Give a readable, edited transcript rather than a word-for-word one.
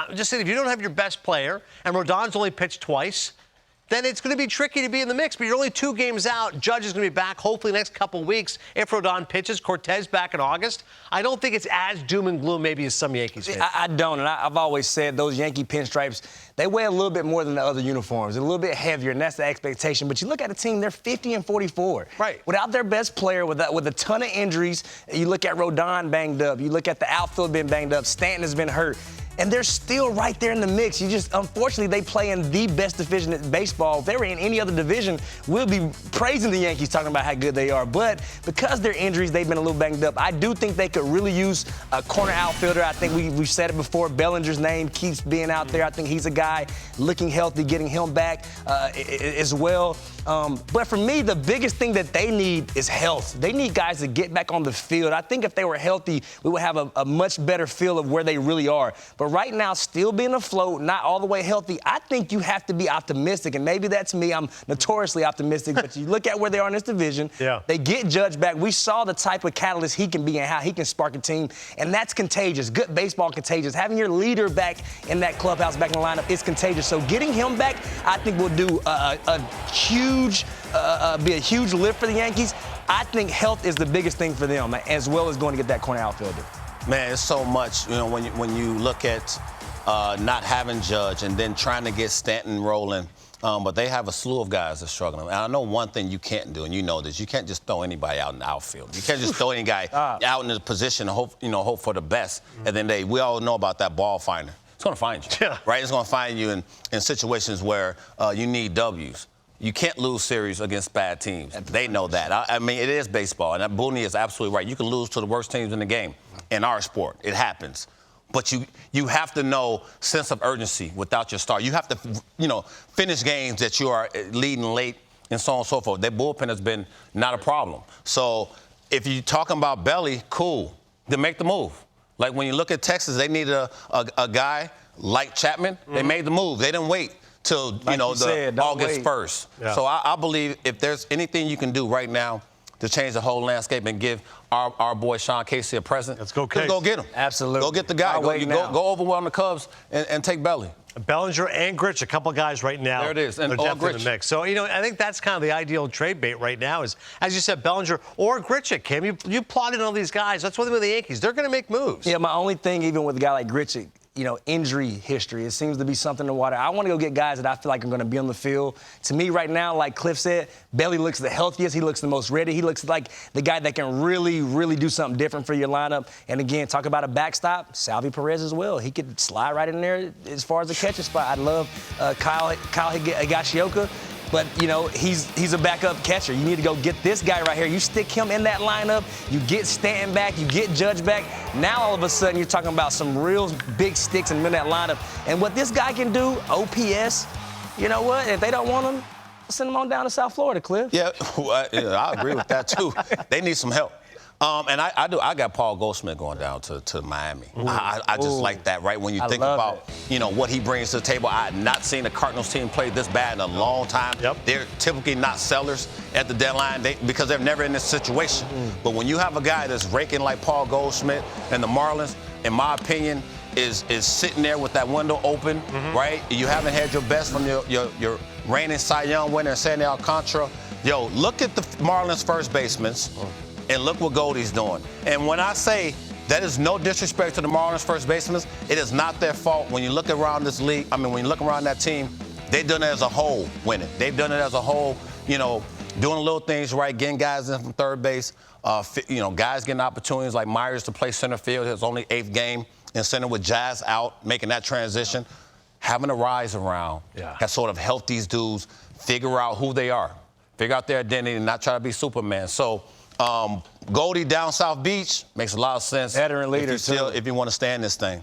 I'm just saying, if you don't have your best player, and Rodon's only pitched twice, then it's going to be tricky to be in the mix. But you're only 2 games out. Judge is going to be back hopefully next couple weeks if Rodon pitches. Cortez back in August. I don't think it's as doom and gloom maybe as some Yankees fans. I don't, and I've always said those Yankee pinstripes, they weigh a little bit more than the other uniforms. They're a little bit heavier, and that's the expectation. But you look at a team, they're 50-44. Right. Without their best player, with a ton of injuries, you look at Rodon banged up, you look at the outfield being banged up, Stanton has been hurt. And they're still right there in the mix. Unfortunately, they play in the best division in baseball. If they were in any other division, we'll be praising the Yankees, talking about how good they are. But because their injuries, they've been a little banged up. I do think they could really use a corner outfielder. I think we've said it before. Bellinger's name keeps being out there. I think he's a guy looking healthy, getting him back as well. But for me, the biggest thing that they need is health. They need guys to get back on the field. I think if they were healthy, we would have a much better feel of where they really are. But right now, still being afloat, not all the way healthy, I think you have to be optimistic. And maybe that's me. I'm notoriously optimistic. But you look at where they are in this division. Yeah. They get Judge back. We saw the type of catalyst he can be and how he can spark a team. And that's contagious. Good baseball contagious. Having your leader back in that clubhouse, back in the lineup, is contagious. So getting him back, I think will do be a huge lift for the Yankees. I think health is the biggest thing for them, as well as going to get that corner outfielder. Man, it's so much, when you look at not having Judge and then trying to get Stanton rolling. But they have a slew of guys that's struggling. And I know one thing you can't do, and you know this, you can't just throw anybody out in the outfield. You can't just throw any guy out in the position and hope for the best. And then we all know about that ball finder. It's going to find you, right? It's going to find you in situations where you need W's. You can't lose series against bad teams. They know that. I mean, it is baseball, and Booney is absolutely right. You can lose to the worst teams in the game. In our sport, it happens. But you have to know sense of urgency without your star. You have to, finish games that you are leading late and so on and so forth. Their bullpen has been not a problem. So if you're talking about Belly, cool, then make the move. Like when you look at Texas, they needed a guy like Chapman. They made the move. They didn't wait till, the August 1st. Yeah. So I believe if there's anything you can do right now to change the whole landscape and give our boy Sean Casey a present, let's go, Casey. Go get him. Absolutely. Go get the guy. Go overwhelm the Cubs and take Belly. Bellinger and Grich, a couple guys right now. There it is. And they're definitely in the mix. So, I think that's kind of the ideal trade bait right now is, as you said, Bellinger or Grichuk, Kim. You plotted all these guys. That's what they do with the Yankees. They're going to make moves. Yeah, my only thing, even with a guy like Grichuk, injury history. It seems to be something in the water. I want to go get guys that I feel like are going to be on the field. To me right now, like Cliff said, Belly looks the healthiest. He looks the most ready. He looks like the guy that can really, really do something different for your lineup. And again, talk about a backstop, Salvi Perez as well. He could slide right in there as far as the catcher spot. I love Kyle Higashioka. But, he's a backup catcher. You need to go get this guy right here. You stick him in that lineup. You get Stanton back. You get Judge back. Now, all of a sudden, you're talking about some real big sticks in that lineup. And what this guy can do, OPS, you know what? If they don't want him, send him on down to South Florida, Cliff. Yeah, I agree with that, too. They need some help. And I got Paul Goldschmidt going down to Miami. I just like that, right? When you think about, what he brings to the table. I had not seen the Cardinals team play this bad in a long time. Yep. They're typically not sellers at the deadline because they're never in this situation. But when you have a guy that's raking like Paul Goldschmidt and the Marlins, in my opinion, is sitting there with that window open, right? You haven't had your best from your reigning Cy Young winner, Sandy Alcantara. Yo, look at the Marlins first basemen. And look what Goldie's doing. And when I say that is no disrespect to the Marlins first basemen, it is not their fault. When you look around this league, when you look around that team, they've done it as a whole winning. They've done it as a whole, doing little things right, getting guys in from third base, guys getting opportunities like Myers to play center field, his only 8th game in center with Jazz out, making that transition. Having a rise around has sort of helped these dudes figure out who they are, figure out their identity and not try to be Superman. So, Goldie down South Beach makes a lot of sense. Veteran leader, if you want to stay in this thing.